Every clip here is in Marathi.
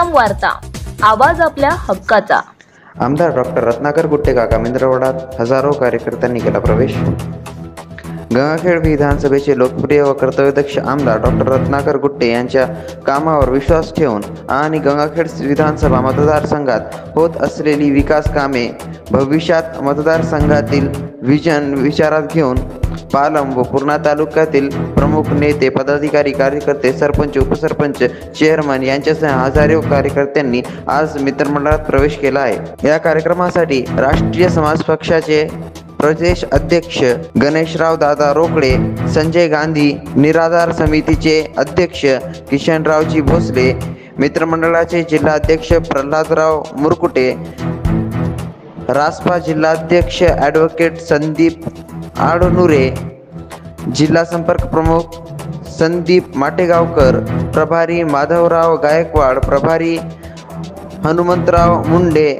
महासंग्राम वार्ता, आवाज आपल्या हक्काचा। आमदार डॉक्टर रत्नाकर गुट्टे काका मिंद्रवडात हजारो कार्यकर्त्यांनी केला प्रवेश। गंगाखेड विधानसभेचे लोकप्रिय व कर्तव्यदक्ष आमदार डॉक्टर रत्नाकर गुट्टे यांच्या कामावर विश्वास ठेवून आणि गंगाखेड विधानसभा मतदारसंघात होत असलेली विकास कामे भविष्यात मतदारसंघातील विजन विचारात घेऊन पालम व पूर्णा तालुक्यातील प्रमुख नेते, पदाधिकारी, कार्यकर्ते, सरपंच, उपसरपंच, चेअरमन यांच्यासह हजारो कार्यकर्त्यांनी आज मित्रमंडळात प्रवेश केला आहे। या कार्यक्रमासाठी राष्ट्रीय समाज पक्षाचे प्रदेश अध्यक्ष गणेशराव दादा रोकडे, संजय गांधी निराधार समितीचे अध्यक्ष किशनरावजी भोसले, मित्रमंडळाचे जिल्हाध्यक्ष प्रल्हादराव मुरकुटे, रासपा जिल्हाध्यक्ष ॲडव्होकेट संदीप आडनुरे, जिल्हा संपर्क प्रमुख संदीप माटेगावकर, प्रभारी माधवराव गायकवाड, प्रभारी हनुमंतराव मुंडे,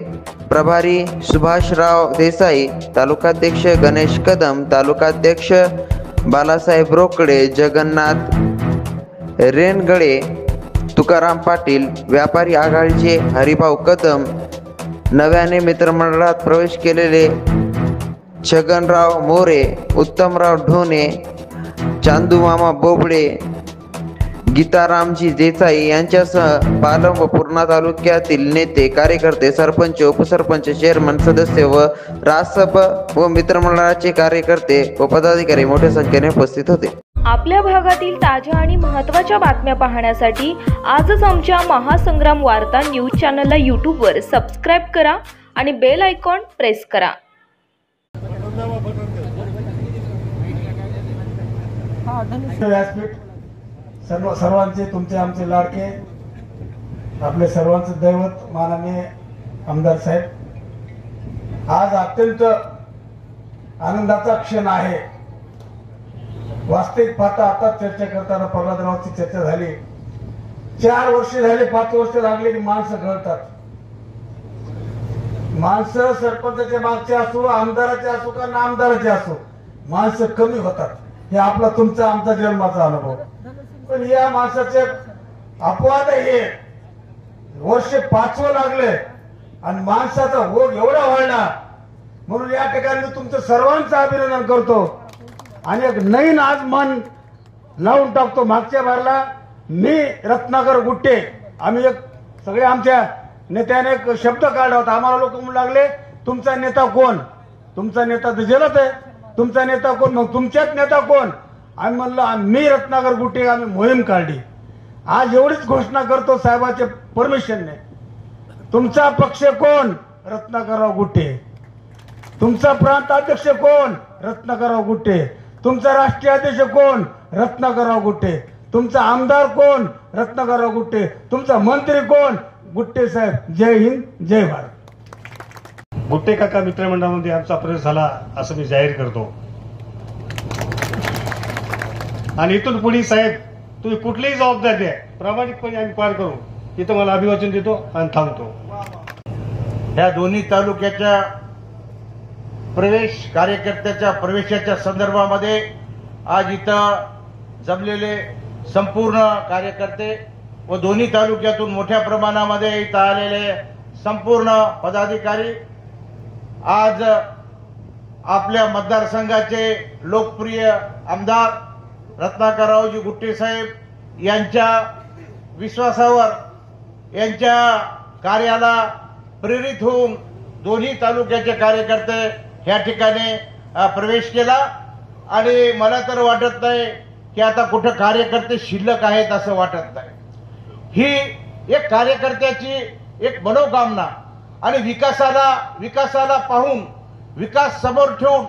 प्रभारी सुभाषराव देसाई, तालुकाध्यक्ष गणेश कदम, तालुकाध्यक्ष बालासाहेब रोकडे, जगन्नाथ रेनगडे, तुकाराम पाटील, व्यापारी आघाडीचे हरिभाऊ कदम, नव्याने मित्रमंडळात प्रवेश केलेले छगनराव मोरे, उत्तमराव ढोणे, चांदूमामा बोबडे, गीतारामजी देसाई यांच्यासह पालम व पूर्णा तालुक्यातील नेते, कार्यकर्ते, सरपंच, उपसरपंच, चेअरमन, सदस्य व रासप व मित्रमंडळाचे कार्यकर्ते व पदाधिकारी मोठ्या संख्येने उपस्थित होते। आपल्या भागातील ताज्या आणि महत्त्वाच्या बातम्या पाहण्यासाठी आजच आमच्या महासंग्राम वार्ता न्यूज चॅनलला यूट्यूबवर सबस्क्राईब करा आणि बेल आयकॉन प्रेस करा। व्यासपीठ सर्वांचे, तुमचे आमचे लाडके, आपले सर्वांचे दैवत माननीय आमदार साहेब, आज अत्यंत आनंदाचा क्षण आहे। वास्तविक पाहता आता चर्चा करताना प्रल्हादरावची चर्चा झाली, 4 वर्ष झाले, 5 वर्ष लागले की माणसं गळतात। माणसं सरपंचाच्या मागचे असो, आमदाराचे असो का नामदाराचे असो, माणसं कमी होतात। हे आपला तुमचा आमचा जन्माचा अनुभव। पण या माणसाचे अपवाद हे वर्ष 5वं लागले आणि माणसाचा ओघ एवढा वाढला, म्हणून या ठिकाणी मी तुमचं सर्वांचं अभिनंदन करतो आणि एक नवीन आज मन लावून टाकतो। मागच्या बारला मी रत्नाकर गुट्टे, आम्ही एक सगळे आमच्या नेत्याने एक शब्द काढला होता, आम्हाला लोक म्हणू लागले तुमचा नेता कोण? तुमचा नेता तर जलत आहे, तुमचा नेता कोण? मग तुमच्याच नेता कोण? आम्ही म्हणलं मी रत्नाकर गुट्टे, आम्ही मोहीम काढली। आज एवढीच घोषणा करतो साहेबाच्या परमिशनने, तुमचा पक्ष कोण? रत्नाकरराव गुट्टे। तुमचा प्रांत अध्यक्ष कोण? रत्नाकरराव गुट्टे। तुमचा राष्ट्रीय अध्यक्ष कोण? रत्नाकरराव गुट्टे। तुमचा आमदार कोण? रत्नाकरराव गुट्टे। तुमचा मंत्री कोण? गुट्टे साहेब। जय हिंद, जय भारत। गुट्टे काका मित्रमंडळामध्ये आमचा प्रवेश झाला असं मी जाहीर करतो आणि इथून पुढे साहेब तुम्ही कुठलीही जबाबदारी द्या, प्रामाणिकपणे आम्ही पार करू, इथं मला अभिवाचन देतो आणि थांबतो। या दोन्ही तालुक्याच्या प्रवेश कार्यकर्त्याच्या प्रवेशाच्या संदर्भामध्ये आज इथं जमलेले संपूर्ण कार्यकर्ते व दोन्ही तालुक्यातून मोठ्या प्रमाणामध्ये इथं आलेले संपूर्ण पदाधिकारी, आज आपल्या मतदारसंघाचे लोकप्रिय आमदार रत्नाकररावजी गुट्टे साहेब यांच्या विश्वासावर, यांच्या कार्याला प्रेरित होऊन दोन्ही तालुक्याचे कार्यकर्ते ह्या ठिकाणी प्रवेश केला आणि मला तर वाटत नाही की आता कुठं कार्यकर्ते शिल्लक आहेत असं वाटत नाही। ही एक कार्यकर्त्याची एक मनोकामना आणि विकासाला पाहून, विकास समोर ठेवून,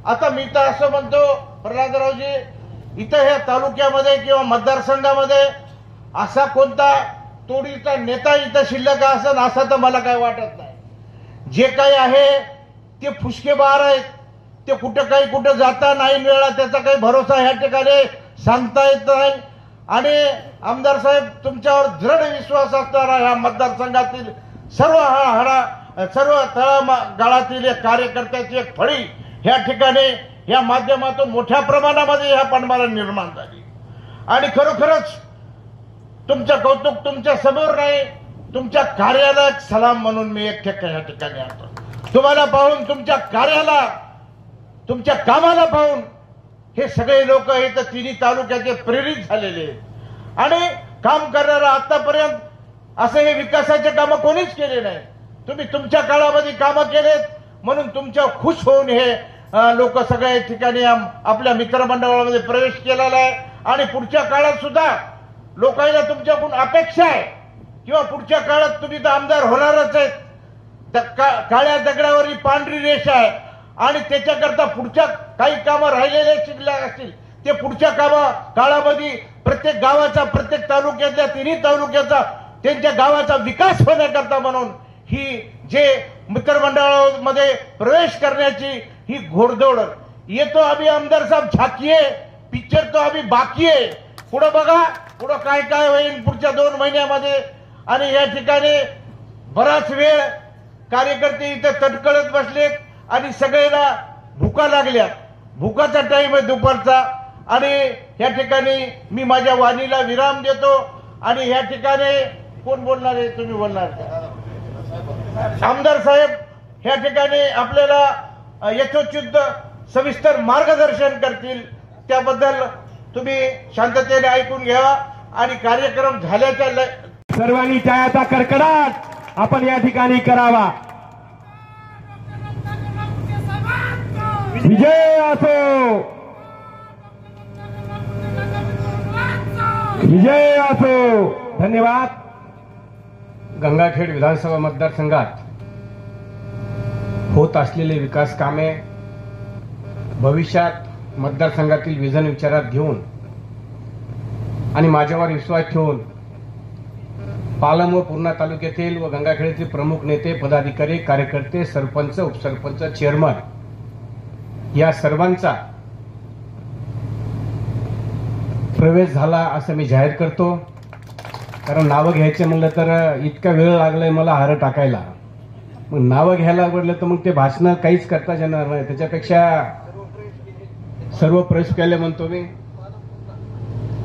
आता मी तर असं म्हणतो प्रल्हादरावजी, इथं ह्या तालुक्यामध्ये किंवा मतदारसंघामध्ये असा कोणता तोडीचा नेता इथं शिल्लक असेल असं तर मला काय वाटत नाही। जे काही आहे ते फुसकेबार आहेत, ते कुठं जाता नाही मिळाला त्याचा काही भरोसा ह्या ठिकाणी सांगता येत नाही। आणि आमदार साहेब, तुमच्यावर दृढ विश्वास असणारा ह्या मतदारसंघातील सर्व तळागाळातील कार्यकर्त्याची एक फळी ह्या ठिकाणी या माध्यमातून मोठ्या प्रमाणामध्ये ह्या पणमाला निर्माण झाली आणि खरोखरच तुमचं कौतुक तुमच्या समोर नाही तुमच्या कार्याला एक सलाम म्हणून मी एक या ठिकाणी आणतो. तुम्हाला पाहून, तुमच्या कार्याला, तुमच्या कामाला पाहून हे सगळे लोक इथं तिन्ही तालुक्याचे प्रेरित झालेले आहेत. आणि काम करणारा आतापर्यंत असे हे विकासाचे कामं कोणीच केले नाही. तुम्ही तुमच्या काळामध्ये कामं केलेत म्हणून तुमच्या खुश होऊन हे लोक सगळ्या ठिकाणी आपल्या मित्रमंडळामध्ये प्रवेश केलेला आहे. आणि पुढच्या काळात सुद्धा लोकांना तुमच्याकडून अपेक्षा आहे किंवा पुढच्या काळात तुम्ही तर आमदार होणारच आहेत. काळ्या दगडावरची पांढरी रेषा आहे आणि त्याच्याकरता पुढच्या काही कामं राहिलेले शिल्लक असतील ते पुढच्या काळामध्ये प्रत्येक गावाचा, प्रत्येक तालुक्यातल्या, तिन्ही तालुक्याचा, त्यांच्या गावाचा विकास होण्याकरता म्हणून ही जे मित्रमंडळामध्ये प्रवेश करण्याची ही घोडदौड. ये तो अभी आमदार साहेब झाकीये, पिक्चर तो अभी बाकी आहे. पुढं बघा, पुढं काय काय होईल पुढच्या 2 महिन्यामध्ये. आणि या ठिकाणी बराच वेळ कार्यकर्ते इथं तडकळत बसलेत आणि सगळ्यांना भुका लागल्या. भुकाचा टाइम आहे दुपारचा. आणि या ठिकाणी मी माझ्या वाणीला विराम देतो. आणि या ठिकाणी कोण बोलणार आहे? तुम्ही बोलणार का? आमदार साहेब या ठिकाणी आपल्याला यथोचित सविस्तर मार्गदर्शन करतील. त्याबद्दल तुम्ही शांततेने ऐकून घ्या. आणि कार्यक्रम झाल्याच्या सर्वांनी टाळ्याचा कडकडाट आपण या ठिकाणी करावा. विजय असो, विजय असो. धन्यवाद. गंगाखेड विधानसभा मतदारसंघात होत असलेले विकास कामे भविष्यात मतदारसंघातील विजन विचारात घेऊन आणि माझ्यावर विश्वास ठेवून पालम व पूर्णा तालुक्यातील व गंगाखेडचे प्रमुख नेते, पदाधिकारी, कार्यकर्ते, सरपंच, उपसरपंच, चेअरमन या सर्वांचा प्रवेश झाला असं मी जाहीर करतो. कारण नावं घ्यायचे म्हणलं तर इतका वेळ लागलाय मला हार टाकायला. मग नावं घ्यायला आवडलं तर मग ते भाषण काहीच करता येणार नाही. त्याच्यापेक्षा सर्व प्रवेश केले म्हणतो मी.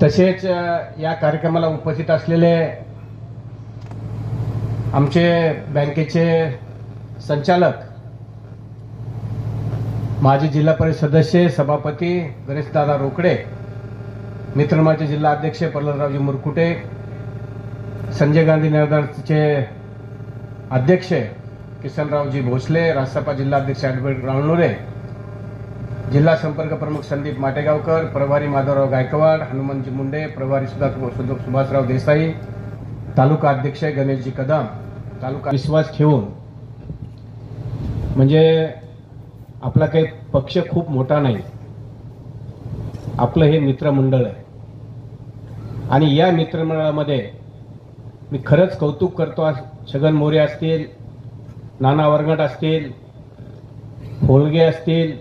तसेच या कार्यक्रमाला उपस्थित असलेले आमचे बँकेचे संचालक, माजी जिल्हा परिषद सदस्य, सभापती गणेशदादा रोकडे, मित्रमाचे जिल्हा अध्यक्ष प्रल्हादरावजी मुरकुटे, संजय गांधी नगरचे अध्यक्ष किसनरावजी भोसले, रासपा जिल्हाध्यक्ष ॲडव्होकेट रावणुरे, जिल्हा संपर्क प्रमुख संदीप माटेगावकर, प्रभारी माधवराव गायकवाड, हनुमंतजी मुंडे, प्रभारी सुभाषराव देसाई, तालुका अध्यक्ष गणेशजी कदम, तालुका विश्वास ठेवून, म्हणजे आपला काही पक्ष खूप मोठा नाही, आपलं हे मित्रमंडळ आहे. आणि या मित्रमंडळामध्ये मी खरंच कौतुक करतो. छगन मोरे असतील, नाना वरगट असतील, होलगे असतील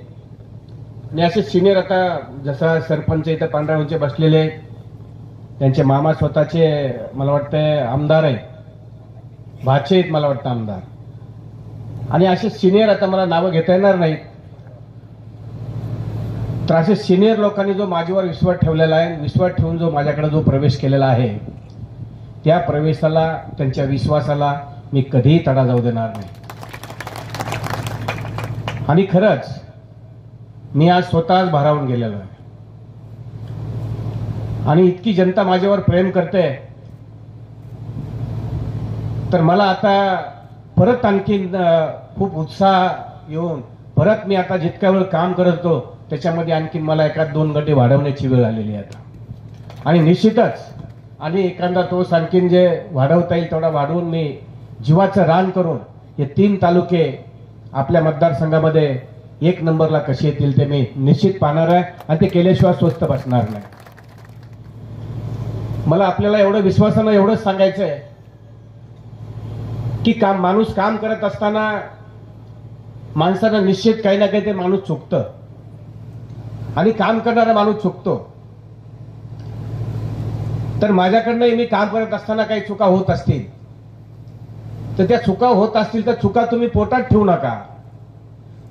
आणि असे सिनियर, आता जसा सरपंच इथं पांढऱ्यावरचे बसलेले, त्यांचे मामा स्वतःचे मला वाटतं आमदार आहे, भाचे आहेत मला वाटतं आमदार. आणि असे सिनियर, आता मला नावं घेता येणार नाहीत, तर असे सिनियर लोकांनी जो माझ्यावर विश्वास ठेवलेला आहे, विश्वास ठेवून जो माझ्याकडे जो प्रवेश केलेला आहे, त्या प्रवेशाला, त्यांच्या विश्वासाला मी कधीही तडा जाऊ देणार नाही. आणि खरंच मी आज स्वतःच भारावून गेलेलो आहे. आणि इतकी जनता माझ्यावर प्रेम करते, तर मला आता परत आणखीन खूप उत्साह येऊन परत मी आता जितक्या वेळ काम करत होतो त्याच्यामध्ये आणखीन मला 1-2 गटे वाढवण्याची वेळ आलेली आहे आता. आणि निश्चितच आणि एखादा तोच आणखीन जे वाढवता येईल तेवढा वाढवून मी जीवाचं रान करून हे 3 तालुके आपल्या मतदारसंघामध्ये 1 नंबरला कसे येतील ते मी निश्चित पाहणार आहे. आणि ते केल्याशिवाय स्वस्त बसणार नाही. मला आपल्याला एवढं विश्वासानं एवढंच सांगायचं आहे की माणूस काम करत असताना माणसानं निश्चित काही ना काही ते माणूस चुकतं आणि काम करणारा माणूस चुकतो. तर माझ्याकडनं मी काम करत असताना काही चुका होत असतील तर त्या चुका होत असतील तर चुका तुम्ही पोटात ठेवू नका,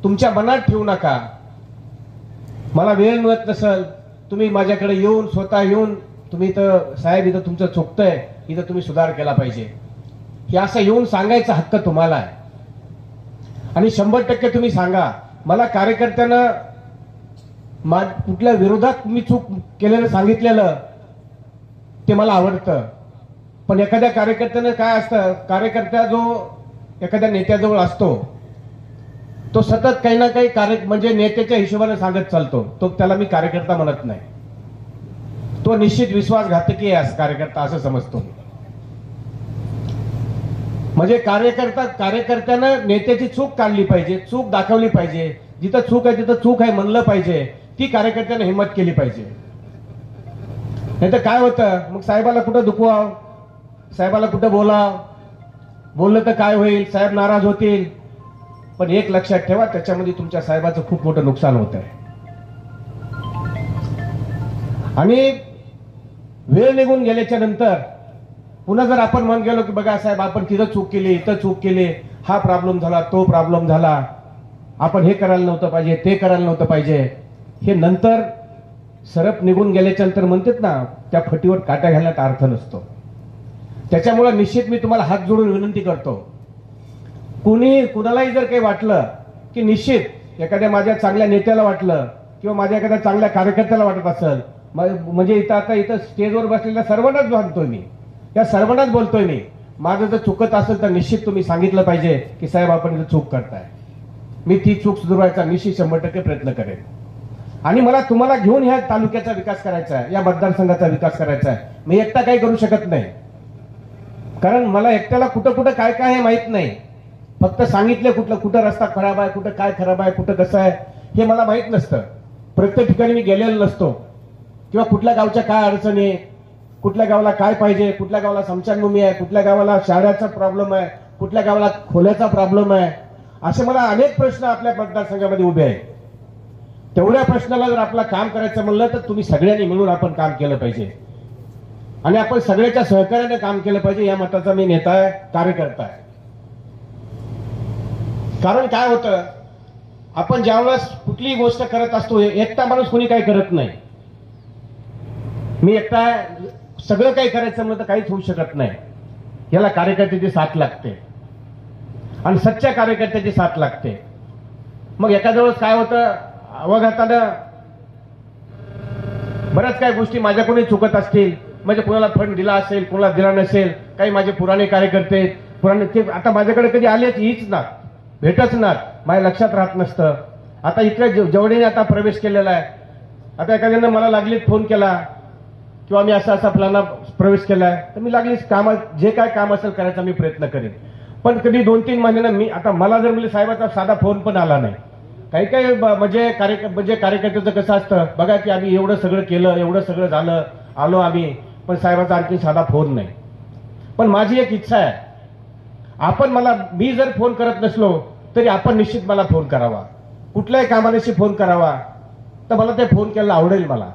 तुमच्या मनात ठेवू नका. मला वेळ मिळत नसेल, तुम्ही माझ्याकडे येऊन स्वतः येऊन तुम्ही तर साहेब इथं तुमचं चुकतंय, इथं तुम्ही सुधार केला पाहिजे, हे असं येऊन सांगायचा हक्क तुम्हाला आहे. आणि 100% तुम्ही सांगा. मला कार्यकर्त्यानं कुठल्या विरोधात मी चूक केलेलं सांगितलेलं ते मला आवडतं. पण एखाद्या कार्यकर्त्यानं काय असतं, कार्यकर्ता जो एखाद्या नेत्याजवळ असतो तो सतत काही ना काही म्हणजे नेत्याच्या हिशोबाने सांगत चालतो, तो त्याला मी कार्यकर्ता म्हणत नाही. तो निश्चित विश्वासघातकी आहे कार्यकर्ता असं समजतो. म्हणजे कार्यकर्त्यानं नेत्याची चूक काढली पाहिजे, चूक दाखवली पाहिजे. जिथं चूक आहे तिथं चूक आहे म्हणलं पाहिजे. ती कार्यकर्त्याने हिंमत केली पाहिजे. नाही तर काय होतं, मग साहेबाला कुठं दुखवाव, साहेबाला कुठं बोललं तर काय होईल, साहेब नाराज होतील. पण एक लक्षात ठेवा, त्याच्यामध्ये तुमच्या साहेबाचं खूप मोठं नुकसान होत आहे. आणि वेळ निघून गेल्याच्या नंतर पुन्हा जर आपण म्हणून गेलो की बघा साहेब आपण तिथं चूक केली, इथं चूक केली, हा प्रॉब्लेम झाला, तो प्रॉब्लेम झाला, आपण हे करायला नव्हतं पाहिजे, ते करायला नव्हतं पाहिजे, हे नंतर सरप निघून गेल्याच्या नंतर म्हणतात ना, त्या फटीवर काटा घालण्यात अर्थ नसतो. त्याच्यामुळे निश्चित मी तुम्हाला हात जोडून विनंती करतो, कुणालाही जर काही वाटलं की निश्चित एखाद्या माझ्या चांगल्या नेत्याला वाटलं किंवा माझ्या एखाद्या चांगल्या कार्यकर्त्याला वाटत असेल, म्हणजे इथं स्टेजवर बसलेल्या सर्वांनाच म्हणतोय मी, या सर्वांनाच बोलतोय मी, माझं जर चुकत असेल तर निश्चित तुम्ही सांगितलं पाहिजे की साहेब आपण इथं चूक करताय. मी ती चूक सुधारवायचा निश्चित 100% प्रयत्न करेन. आणि मला तुम्हाला घेऊन ह्या तालुक्याचा विकास करायचा आहे, या मतदारसंघाचा विकास करायचा आहे. मी एकटा काही करू शकत नाही, कारण मला एकट्याला कुठं कुठं काय काय हे माहित नाही. फक्त सांगितले कुठं रस्ता खराब आहे, कुठं काय खराब आहे, कुठं कसं आहे हे मला माहित नसतं. प्रत्येक ठिकाणी मी गेलेलो नसतो, किंवा कुठल्या गावच्या काय अडचणी आहे, कुठल्या गावाला काय पाहिजे, कुठल्या गावाला स्मशानभूमी आहे, कुठल्या गावाला शाळेचा प्रॉब्लेम आहे, कुठल्या गावाला खोल्याचा प्रॉब्लेम आहे, असे मला अनेक प्रश्न आपल्या मतदारसंघामध्ये उभे आहेत. तेवढ्या प्रश्नाला जर आपलं काम करायचं म्हणलं तर तुम्ही सगळ्यांनी मिळून आपण काम केलं पाहिजे. आणि आपण सगळ्याच्या सहकार्याने काम केलं पाहिजे. या मताचा मी नेता आहे, कार्यकर्ता आहे. कारण काय होतं, आपण ज्यावेळेस कुठलीही गोष्ट करत असतो, एकटा माणूस कोणी काही करत नाही. मी एकटा सगळं काही करायचं म्हणलं तर काहीच होऊ शकत नाही. याला कार्यकर्त्याची साथ लागते आणि सच्च्या कार्यकर्त्याची साथ लागते. मग एखाद्या वेळेस काय होतं, अवघातानं बऱ्याच काही गोष्टी माझ्याकडून चुकत असतील, म्हणजे कुणाला फंड दिला असेल, कुणाला दिला नसेल, काही माझे पुराणे कार्यकर्ते ते आता माझ्याकडे कधी आलेच हीच ना, भेटच ना, माझ्या लक्षात राहत नसतं. आता इकडे जेवढे आता प्रवेश केलेला आहे, आता एखाद्यानं मला लागलीच फोन केला किंवा मी असा प्लॅन प्रवेश केलाय, तर मी लागलीच काम जे काय काम असेल करायचा मी प्रयत्न करेन. पण कधी 2-3 महिन्यानं मी आता मला जर म्हणजे साहेबाचा साधा फोन पण आला नाही. काही काही म्हणजे कार्यकर्त्याचं कसं असतं बघा की आम्ही एवढं सगळं केलं, एवढं सगळं झालं, आलो आम्ही, पण साहेबाचा आणखी साधा फोन नाही. पण माझी एक इच्छा आहे, मी जर फोन करत नसलो तरी आपण निश्चित मला फोन करावा, कुठल्याही कामानिशी फोन करावा, तर मला ते फोन केला आवडेल मला.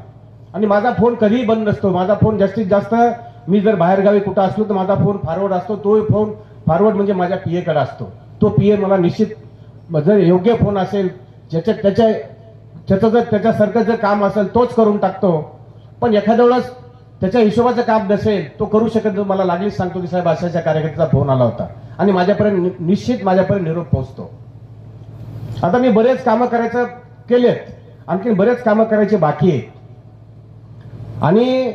आणि माझा फोन कधीही बंद नसतो. माझा फोन जास्तीत जास्त मी जर बाहेरगावी कुठं असलो तर माझा फोन फॉरवर्ड असतो. तो फोन फॉरवर्ड म्हणजे माझ्या पीए कडे असतो. तो पीए मला निश्चित जर योग्य फोन असेल, त्याच्यासारखं जर काम असेल तोच करून टाकतो. पण एखाद्या वेळेस त्याच्या हिशोबाचं काम नसेल, तो करू शकत, मला लागलीच सांगतो की साहेब अशाच्या कार्यकर्त्याचा फोन आला होता, आणि माझ्यापर्यंत निश्चित माझ्यापर्यंत निरोप पोहोचतो. आता मी बरेच कामं करायचं केलेत, आणखी बरेच कामं करायचे बाकी आहेत. आणि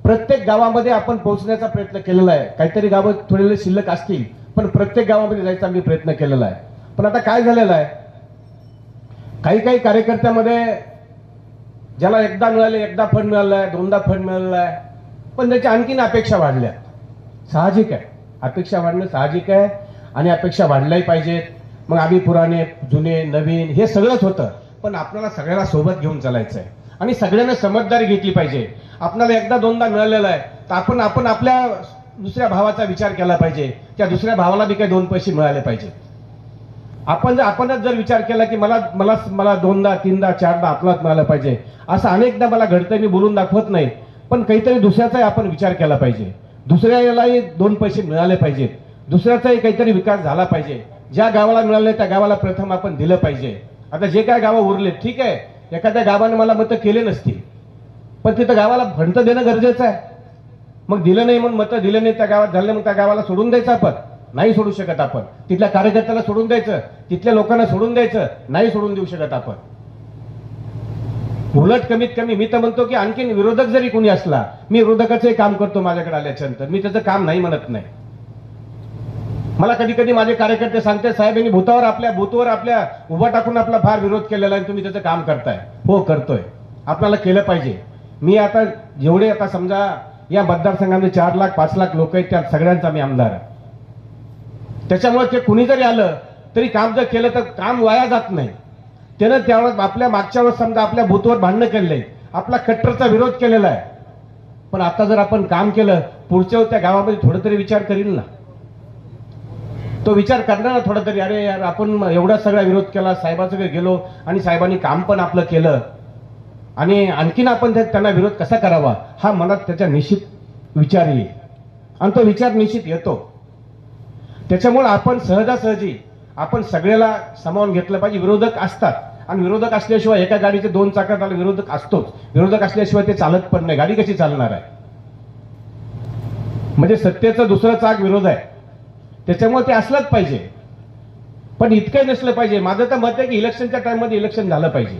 प्रत्येक गावामध्ये आपण पोहोचण्याचा प्रयत्न केलेला आहे. काहीतरी गावं थोडे शिल्लक असतील, पण प्रत्येक गावामध्ये जायचा मी प्रयत्न केलेला आहे. पण आता काय झालेलं आहे, काही कार्यकर्त्यामध्ये ज्याला एकदा मिळाले, एकदा फंड मिळालाय, 2दा फंड मिळालाय, पण त्याच्या आणखीन अपेक्षा वाढल्या. साहजिक आहे, अपेक्षा वाढणं साहजिक आहे, आणि अपेक्षा वाढल्याही पाहिजेत. मग आम्ही पुराणे, जुने, नवीन हे सगळंच होतं, पण आपल्याला सगळ्याला सोबत घेऊन चालायचं आहे आणि सगळ्यांना समजदारी घेतली पाहिजे. आपल्याला एकदा 2दा मिळालेला आहे तर आपण आपल्या दुसऱ्या भावाचा विचार केला पाहिजे. त्या दुसऱ्या भावाला बी काही 2 पैसे मिळाले पाहिजे. आपणच जर विचार केला की मला 2दा, 3दा, 4दा आपलाच मिळालं पाहिजे, असं अनेकदा मला घडतं, मी बोलून दाखवत नाही, पण काहीतरी दुसऱ्याचाही आपण विचार केला पाहिजे. दुसऱ्यालाही 2 पैसे मिळाले पाहिजेत, दुसऱ्याचाही काहीतरी विकास झाला पाहिजे. ज्या गावाला मिळाले त्या गावाला प्रथम आपण दिलं पाहिजे. आता जे काय गावं उरले, ठीक आहे, एखाद्या गावाने मला मतं केले नसतील, पण तिथं गावाला फंड देणं गरजेचं आहे. मग दिलं नाही म्हणून मतं दिलं नाही त्या गावात झालं, मग त्या गावाला सोडून द्यायचं आपण? नाही सोडू शकत आपण. तिथल्या कार्यकर्त्याला सोडून द्यायचं, तिथल्या लोकांना सोडून द्यायचं? नाही सोडून देऊ शकत आपण. उलट कमीत कमी मी तर म्हणतो की आणखीन विरोधक जरी कोणी असला, मी विरोधकाचे काम करतो माझ्याकडे आल्याच्यानंतर, मी त्याचं काम नाही म्हणत नाही. मला कधी कधी माझे कार्यकर्ते सांगते, साहेब यांनी भूतावर आपल्या उभा टाकून आपला फार विरोध केलेला आहे, तुम्ही त्याचं काम करताय. हो, करतोय. आपल्याला केलं पाहिजे. मी आता जेवढे आता समजा या मतदारसंघामध्ये 4 लाख 5 लाख लोक आहेत, त्या सगळ्यांचा मी आमदार आहे. त्याच्यामुळे ते कुणी जरी आलं तरी काम जर केलं तर काम वाया जात नाही. त्यानं त्यावेळेस आपल्या मागच्या वेळेस समजा आपल्या बूथवर भांडणं केलंय, आपला कट्टरचा विरोध केलेला आहे, पण आता जर आपण काम केलं, पुढच्या त्या गावामध्ये थोडं तरी विचार करील ना. तो विचार करणार ना थोडा तरी, अरे यार आपण एवढा सगळा विरोध केला, साहेबांकडे गेलो आणि साहेबांनी काम पण आपलं केलं आणि आणखीन आपण त्यांना विरोध कसा करावा, हा मनात त्याच्या निश्चित विचार येईल आणि तो विचार निश्चित येतो. त्याच्यामुळे आपण सहजासहजी आपण सगळ्याला सामावून घेतलं पाहिजे. विरोधक असतात आणि विरोधक असल्याशिवाय एका गाडीचे 2 चाकात विरोधक असतोच. विरोधक असल्याशिवाय ते चालत पण नाही. गाडी कशी चालणार आहे? म्हणजे सत्तेचं दुसरं चाक विरोध आहे. त्याच्यामुळे ते असलंच पाहिजे, पण इतकं नसलं पाहिजे. माझं तर मत आहे की इलेक्शनच्या टाइममध्ये इलेक्शन झालं पाहिजे.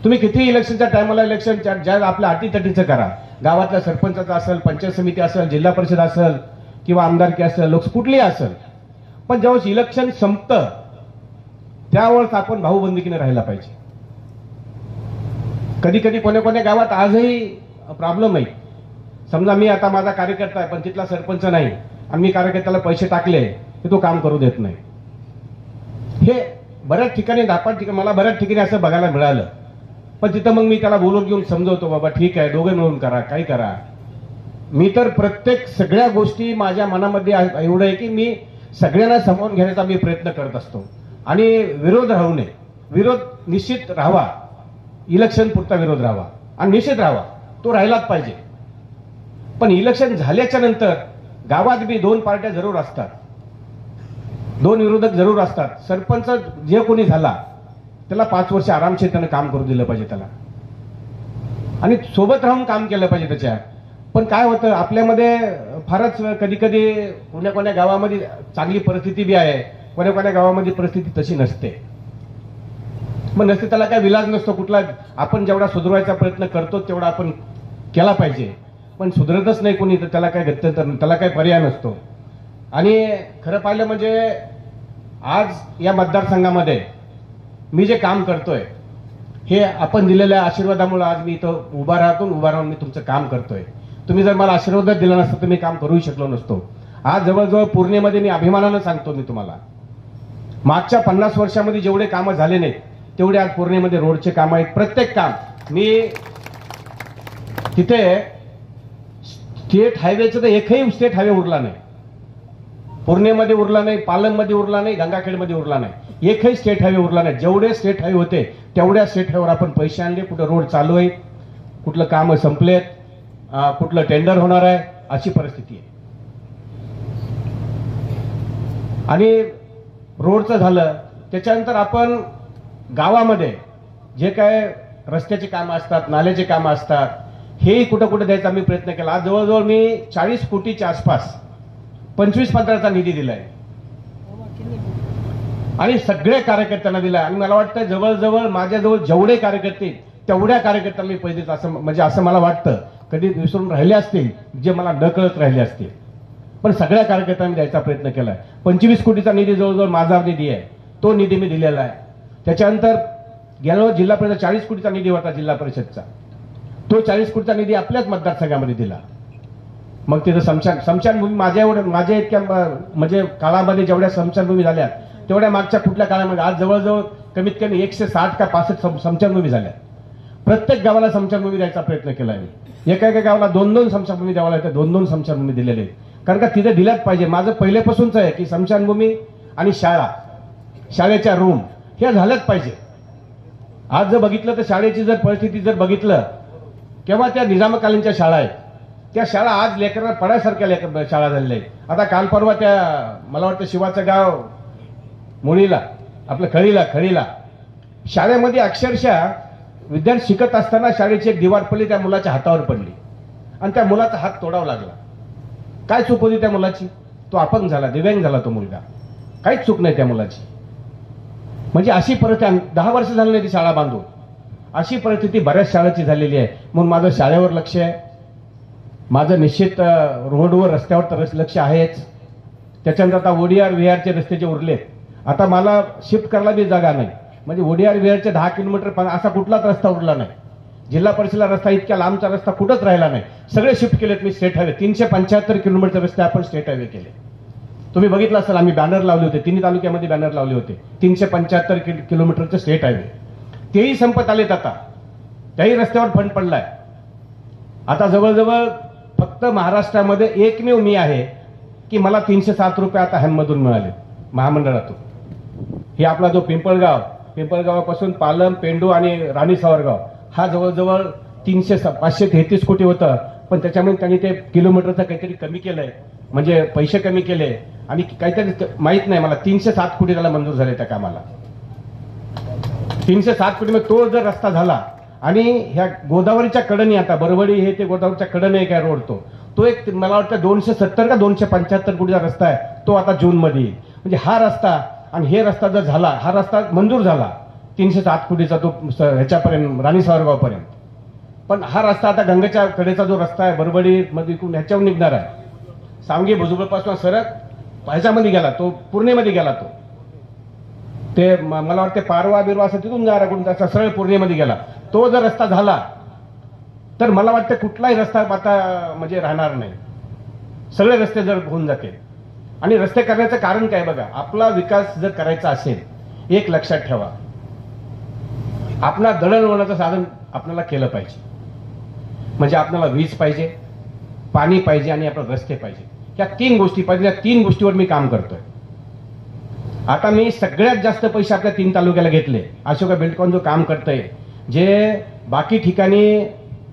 तुम्ही किती इलेक्शनच्या टायमाला इलेक्शन ज्या आपल्या अटीतटीचं करा, गावातल्या सरपंचाचं असेल, पंचायत समिती असेल, जिल्हा परिषद असेल किंवा आमदारकी असेल, लोक कुठलीही असेल, पण जेव्हा इलेक्शन संपतं त्यावेळेस आपण भाऊबंदीकीने राहायला पाहिजे. कधी कधी कोण्या गावात आजही प्रॉब्लेम आहे. समजा मी आता माझा कार्यकर्ता आहे पण तिथला सरपंच नाही आणि मी कार्यकर्त्याला पैसे टाकले की तो काम करू देत नाही. हे बऱ्याच ठिकाणी मला बऱ्याच ठिकाणी असं बघायला मिळालं. पण तिथं मग मी त्याला बोलून घेऊन समजवतो, बाबा ठीक आहे, दोघे मिळून करा, काही करा. मी तर प्रत्येक सगळ्या गोष्टी माझ्या मनामध्ये एवढं आहे की मी सगळ्यांना सामावून घेण्याचा मी प्रयत्न करत असतो आणि विरोध राहू नये. विरोध निश्चित राहावा, इलेक्शन पुरता विरोध राहावा आणि निश्चित राहावा, तो राहिलाच पाहिजे. पण इलेक्शन झाल्याच्या नंतर गावात बी 2 पार्ट्या जरूर असतात, 2 विरोधक जरूर असतात. सरपंच जे कोणी झाला त्याला 5 वर्ष आरामशीर त्यानं काम करू दिलं पाहिजे त्याला आणि सोबत राहून काम केलं पाहिजे त्याच्या. पण काय होतं आपल्यामध्ये फारच कधी कधी कोण्या गावामध्ये चांगली परिस्थिती बी आहे, कोण्या गावामध्ये परिस्थिती तशी नसते. मग नसते त्याला काय विलाज नसतो कुठला. आपण जेवढा सुधारायचा प्रयत्न करतो तेवढा आपण केला पाहिजे, पण सुधारतच नाही कोणी तर त्याला काय गत्यंतर, त्याला काय पर्याय नसतो. आणि खरं पाहिलं म्हणजे आज या मतदारसंघामध्ये मी जे काम करतोय हे आपण दिलेल्या आशीर्वादामुळे आज मी इथं उभा राहून मी तुमचं काम करतोय. तुम्ही जर मला आशीर्वाद दिला नसता तर मी काम करूही शकलो नसतो. आज जवळजवळ पूर्णेमध्ये मी अभिमानानं सांगतो, मी तुम्हाला मागच्या 50 वर्षामध्ये जेवढे कामं झाले नाहीत तेवढे आज पूर्णेमध्ये रोडचे काम आहेत. प्रत्येक काम मी तिथे स्टेट हायवेचं तर एकही स्टेट हायवे उरला नाही. पूर्णेमध्ये उरला नाही, पालममध्ये उरला नाही, गंगाखेडमध्ये उरला नाही, एकही स्टेट हायवे उरला नाही. जेवढे स्टेट हायवे होते तेवढ्या स्टेट हायवेवर आपण पैसे आणले. कुठं रोड चालू आहे, कुठलं काम संपलेत, कुठलं टेंडर होणार आहे, अशी परिस्थिती आहे. आणि रोडचं झालं त्याच्यानंतर आपण गावामध्ये जे काय रस्त्याची कामं असतात, नाल्याची कामं असतात, हेही कुठं कुठं द्यायचा मी प्रयत्न केला. आज जवळजवळ मी 40 कोटीच्या आसपास 25-15चा निधी दिलाय आणि सगळ्या कार्यकर्त्यांना दिलाय. आणि मला वाटतं जवळजवळ माझ्याजवळ जेवढे कार्यकर्ते तेवढ्या कार्यकर्त्यांना मी पैसे असं म्हणजे असं मला वाटतं. कधी विसरून राहिले असतील जे मला न कळत राहिले असतील, पण सगळ्या कार्यकर्त्यांनी द्यायचा प्रयत्न केलाय. 25 कोटीचा निधी जवळजवळ माझा निधी आहे, तो निधी मी दिलेला आहे. त्याच्यानंतर गेल्या जिल्हा परिषद 40 कोटीचा निधी होता जिल्हा परिषदचा, तो 40 कोटीचा निधी आपल्याच मतदारसंघामध्ये दिला. मग तिथं स्मशानभूमी माझ्या इतक्या म्हणजे काळामध्ये जेवढ्या स्मशानभूमी झाल्या तेवढ्या मागच्या कुठल्या काळामध्ये आज जवळजवळ कमीत कमी 160 का 65 स्मशानभूमी झाल्या. प्रत्येक गावाला स्मशानभूमी द्यायचा प्रयत्न केला मी. एका गावाला 2-2 स्मशानभूमी द्यावा लागतं, 2-2 स्मशानभूमी दिलेले. कारण का तिथे दिल्याच पाहिजे. माझं पहिल्यापासूनच आहे की स्मशानभूमी आणि शाळेच्या रूम ह्या झाल्याच पाहिजे. आज जर बघितलं तर शाळेची जर परिस्थिती जर बघितलं केव्हा त्या निजामकालीनच्या शाळा आहेत, त्या शाळा आज लेकरांना पडायसारख्या शाळा झालेल्या आहेत. आता काल परवा त्या मला वाटतं शिवाचं गाव मुळीला आपलं खळीला शाळेमध्ये अक्षरशः विद्यार्थी शिकत असताना शाळेची एक दिवार पडली, त्या मुलाच्या हातावर पडली आणि त्या मुलाचा हात तोडावा लागला. काय चूक होती त्या मुलाची? तो अपंग झाला, दिव्यांग झाला तो मुलगा. काहीच चूक नाही त्या मुलाची. म्हणजे अशी परिस्थिती 10 वर्ष झाली नाही ती शाळा बांधून. अशी परिस्थिती बऱ्याच शाळेची झालेली आहे. म्हणून माझं शाळेवर लक्ष आहे, माझं निश्चित रोडवर रस्त्यावर तर लक्ष आहेच. त्याच्यानंतर आता ODR विहारचे रस्ते जे उरलेत, आता मला शिफ्ट करायला बी जागा नाही. म्हणजे ODR विहारचे 10 किलोमीटर असा कुठलाच रस्ता उरला नाही. जिल्हा परिषदेला रस्ता इतक्या लांबचा रस्ता कुठंच राहिला नाही. सगळे शिफ्ट केलेत मी स्टेट हायवे. 375 किलोमीटर रस्ते आपण स्टेट हायवे केले. तुम्ही बघितलं असेल, आम्ही बॅनर लावले होते, 3 तालुक्यामध्ये बॅनर लावले होते. 375 किलोमीटरचे स्टेट हायवे तेही संपत आलेत. आता त्याही रस्त्यावर फंड पडलाय. आता जवळजवळ फक्त महाराष्ट्रामध्ये एकमेव मी आहे की मला 307 रुपये आता हॅममधून मिळाले महामंडळातून. हे आपला जो पिंपळगावापासून पालम, पेंडू आणि राणी सावरगाव हा जवळजवळ 533 कोटी होतं. पण त्याच्यामध्ये त्यांनी ते किलोमीटरचं काहीतरी कमी केलंय, म्हणजे पैसे कमी केले आणि काहीतरी माहित नाही मला. 307 कोटी त्याला मंजूर झाले त्या कामाला. 307 कोटी मध्ये तो जर रस्ता झाला आणि ह्या गोदावरीच्या कडणी, आता बरवडी हे ते गोदावरीच्या कडण आहे काय रोड, तो एक मला वाटतं 270 का 275 कोटीचा रस्ता आहे. तो आता जून मध्ये येईल. म्हणजे हा रस्ता आणि हे रस्ता जर झाला, हा रस्ता मंजूर झाला 307 कोटीचा तो ह्याच्यापर्यंत राणी सावरगावपर्यंत. पण हा रस्ता आता गंगेच्या कडेचा जो रस्ता आहे बरबडी मध्ये ह्याच्यावर निघणार आहे, सांगी भुजबळपासून सरळ ह्याच्यामध्ये गेला, तो पूर्णेमध्ये गेला. ते मला वाटतं पारवा बिरवा असं तिथून जाणार कुठून सरळ पूर्णेमध्ये गेला. तो जर रस्ता झाला तर मला वाटतं कुठलाही रस्ता आता म्हणजे राहणार नाही. सगळे रस्ते जर होऊन जातील. आणि रस्ते करण्याचं कारण काय बघा, आपला विकास जर करायचा असेल, एक लक्षात ठेवा, आपला दळणवळणाचं साधन आपल्याला केलं पाहिजे. म्हणजे आपल्याला वीज पाहिजे, पाणी पाहिजे आणि आपले रस्ते पाहिजे. या 3 गोष्टी पाहिजे. या 3 गोष्टीवर मी काम करतोय. आता मी सगळ्यात जास्त पैसे आपल्या 3 तालुक्याला घेतले. अशोका बिल्डकॉन जो काम करतंय, जे बाकी ठिकाणी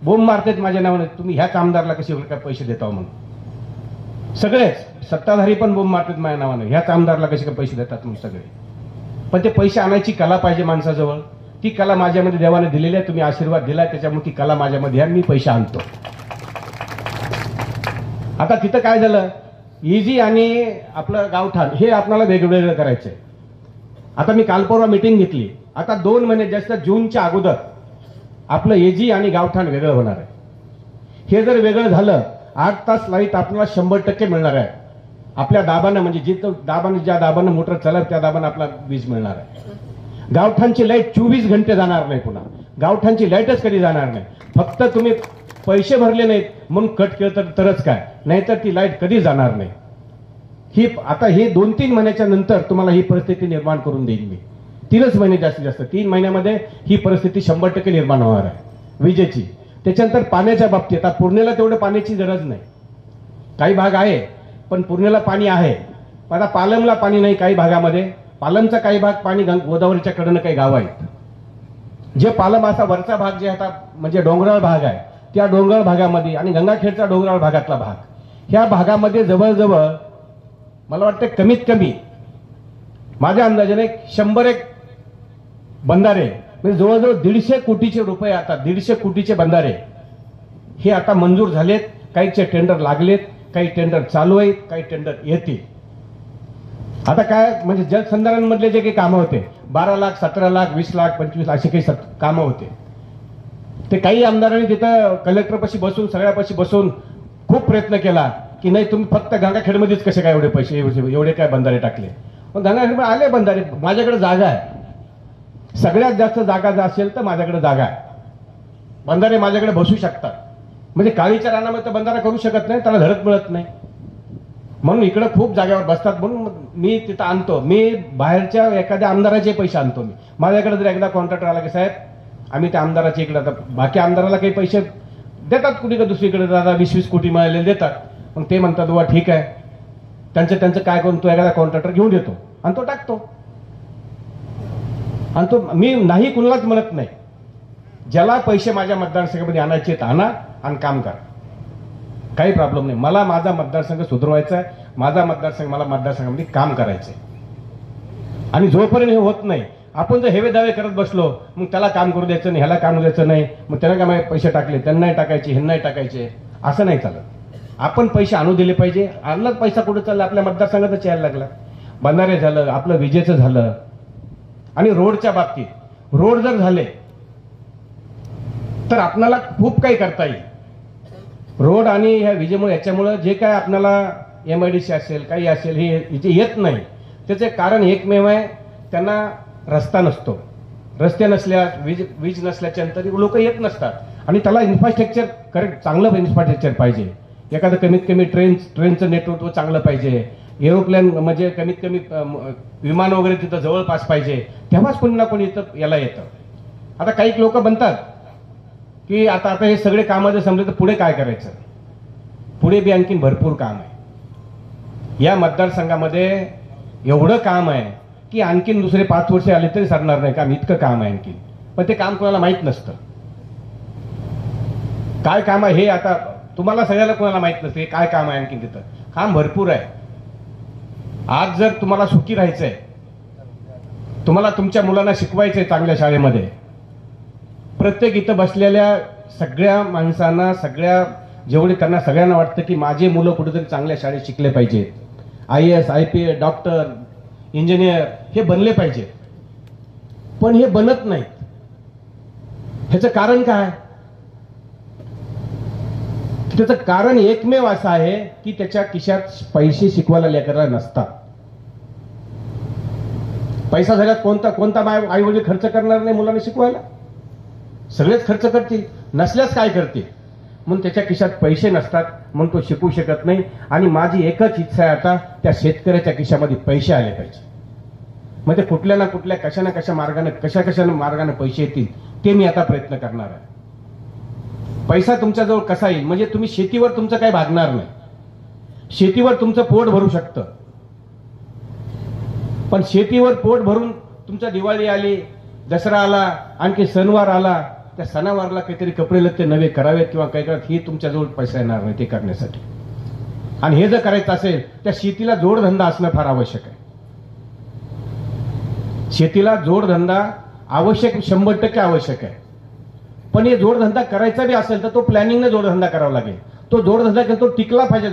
बोंब मारतात माझ्या नावाने, तुम्ही ह्याच आमदारला कसे काय पैसे देता म्हणून. सगळेच सत्ताधारी पण बोंब मारतात माझ्या नावाने, ह्याच आमदारला कसे काय पैसे देतात म्हणून सगळे. पण ते पैसे आणायची कला पाहिजे माणसाजवळ. ती कला माझ्यामध्ये देवाने दिलेली आहे. तुम्ही आशीर्वाद दिलाय त्याच्यामुळे ती कला माझ्यामध्ये आहे. मी पैसे आणतो. आता तिथं काय झालं, इजी आणि आपलं गावठाण हे आपल्याला वेगवेगळं करायचंय. आता मी काल परवा मीटिंग घेतली. आता 2 महिने जास्त जूनच्या अगोदर आपलं एजी आणि गावठाण वेगळं होणार आहे. हे जर वेगळं झालं, 8 तास लाईट आपल्याला 100% मिळणार आहे. आपल्या दाबानं, म्हणजे जिथं दाबानं, ज्या दाबानं मोटर चालत त्या दाबानं आपला वीज मिळणार आहे. गावठाणची लाईट 24 घंटे जाणार नाही. पुन्हा गावठाणची लाईटच कधी जाणार नाही. फक्त तुम्ही पैसे भरले नाहीत म्हणून कट केलं तरच काय, नाहीतर ती लाईट कधी जाणार नाही. ही आता हे 2-3 महिन्याच्या नंतर तुम्हाला ही परिस्थिती निर्माण करून देईन मी. 3च महिने जास्तीत जास्त 3 महिन्यामध्ये ही परिस्थिती 100% निर्माण होणार आहे विजेची. त्याच्यानंतर पाण्याच्या बाबतीत आता पूर्णेला तेवढं पाण्याची गरज नाही. काही भाग आहे पण पूर्णेला पाणी आहे. आता पालमला पाणी नाही काही भागामध्ये. पालमचा काही भाग पाणी गोदावरीच्या कडनं काही गाव आहेत. जे पालम असा वरचा भाग जे आता म्हणजे डोंगराळ भाग आहे, त्या डोंगराळ भागामध्ये आणि गंगाखेडचा डोंगराळ भागातला भाग, ह्या भागामध्ये जवळजवळ मला वाटतं कमीत कमी माझ्या अंदाजाने 100 बंधारे, म्हणजे जवळजवळ 150 कोटीचे रुपये, आता 150 कोटीचे बंधारे हे आता मंजूर झालेत. काहीचे टेंडर लागलेत, काही टेंडर चालू आहेत, काही टेंडर येतील. आता काय म्हणजे जलसंधारणमधले जे काही कामं होते 12 लाख, 17 लाख, 20 लाख, 25 असे काही कामं होते, ते काही आमदारांनी तिथं कलेक्टरपाशी बसून, सगळ्यापाशी बसून खूप प्रयत्न केला की नाही तुम्ही फक्त गंगाखेडमध्येच कसे काय एवढे पैसे, एवढे काय बंधारे टाकले. पण गंगाखेडमध्ये आले बंधारे. माझ्याकडे जागा आहे. सगळ्यात जास्त जागा जर असेल तर माझ्याकडे जागा आहे. बंधारे माझ्याकडे बसू शकतात. म्हणजे काळीच्या रानामध्ये तर बंधारा करू शकत नाही, त्याला धडक मिळत नाही. म्हणून इकडे खूप जागेवर बसतात. म्हणून मी तिथं आणतो. मी बाहेरच्या एखाद्या आमदाराचे पैसे आणतो. मी माझ्याकडे जर एकदा कॉन्ट्रॅक्टर आला की साहेब आम्ही त्या आमदाराच्या इकडे, आता बाकी आमदाराला काही पैसे देतात कुठे का दुसरीकडे, दादा 20-20 कोटी मिळालेले देतात. मग ते म्हणतात वा ठीक आहे, त्यांचं काय करून तो एखादा कॉन्ट्रॅक्टर घेऊन येतो आणि तो टाकतो. आणि तो मी नाही कुणालाच म्हणत नाही. ज्याला पैसे माझ्या मतदारसंघामध्ये आणायचे आणा आणि काम करा, काही प्रॉब्लेम नाही. मला माझा मतदारसंघ सुधारवायचा आहे. माझा मतदारसंघ, मला मतदारसंघामध्ये काम करायचंय. आणि जोपर्यंत हे होत नाही, आपण जर हेवे दावे करत बसलो मग त्याला काम करू द्यायचं नाही, ह्याला काम द्यायचं नाही, मग त्याला काय पैसे टाकले, त्यांनाही टाकायचे, ह्यांनाही टाकायचे, असं नाही चालत. आपण पैसे आणू दिले पाहिजे. आणलाच पैसा कुठे चालला? आपल्या मतदारसंघातच यायला लागला. बंधारे झालं, आपलं विजेचं झालं, आणि रोडच्या बाबतीत रोड जर झाले तर आपल्याला खूप काही करता येईल. रोड आणि ह्या विजेमुळे याच्यामुळे जे काय आपल्याला MIDC असेल काही असेल हे जे येत नाही त्याचे कारण एकमेव आहे, त्यांना रस्ता नसतो. रस्ते नसल्या वीज नसल्याच्या नंतर लोक येत नसतात. आणि त्याला इन्फ्रास्ट्रक्चर करेक्ट चांगलं इन्फ्रास्ट्रक्चर पाहिजे. एखादं कमीत कमी ट्रेनचं नेटवर्क चांगलं पाहिजे. एरोप्लेन म्हणजे कमीत कमी विमान वगैरे तिथं जवळपास पाहिजे. तेव्हाच कोणी ना कोणी इथं याला येतं. आता काही लोक म्हणतात की आता हे सगळे कामं जर संपले तर पुढे काय करायचं? पुढे बी आणखीन भरपूर काम आहे. या मतदारसंघामध्ये एवढं काम आहे की आणखीन दुसरे 5 वर्ष आले तरी सरणार नाही काम. इतकं काम आहे आणखीन. पण ते काम कोणाला माहीत नसतं. काय काम आहे हे आता तुम्हाला सगळ्याला कोणाला माहीत नसतं. हे काय काम आहे आणखीन तिथं? काम भरपूर आहे. आज जर तुम्हाला सुखी राहायचंय, तुम्हाला तुमच्या मुलांना शिकवायचंय चांगल्या शाळेमध्ये, प्रत्येक इथं बसलेल्या सगळ्या माणसांना जेवढे त्यांना सगळ्यांना वाटतं की माझे मुलं कुठेतरी चांगल्या शाळेत शिकले पाहिजेत, IAS IPS डॉक्टर इंजिनियर हे बनले पाहिजेत. पण हे बनत नाहीत. ह्याचं कारण काय? त्याचं कारण एकमेव असं आहे की त्याच्या खिशात पैसे शिकवायला लेकराला नसतात. पैसा झाल्यात कोणता आई वडील खर्च करणार नाही मुलांना शिकवायला? सगळेच खर्च करतील. नसल्यास काय करतील? म्हणून त्याच्या खिशात पैसे नसतात, म्हणून तो शिकू शकत नाही. आणि माझी एकच इच्छा आहे आता त्या शेतकऱ्याच्या खिशामध्ये पैसे आले पाहिजे. म्हणजे कुठल्या ना कुठल्या कशा ना कशा मार्गाने पैसे येतील ते मी आता प्रयत्न करणार आहे. पैसा तुमच्याजवळ कसा येईल? म्हणजे तुम्ही शेतीवर तुमचं काही भागणार नाही. शेतीवर तुमचं पोट भरू शकतं. पण शेतीवर पोट भरून तुमचा दिवाळी आली, दसरा आला, आणखी सणवार आला, त्या सणावारला काहीतरी कपडे लत्ते नवे करावेत किंवा काही करत, ही तुमच्याजवळ पैसा येणार नाही ते करण्यासाठी. आणि हे जर करायचं असेल त्या शेतीला जोडधंदा असणं फार आवश्यक आहे. शेतीला जोडधंदा आवश्यक, 100% आवश्यक आहे. पण हे जोडधंदा करायचा बी असेल तर तो प्लॅनिंगने जोडधंदा करावा लागेल. तो जोडधंदा केला तो टिकला पाहिजे.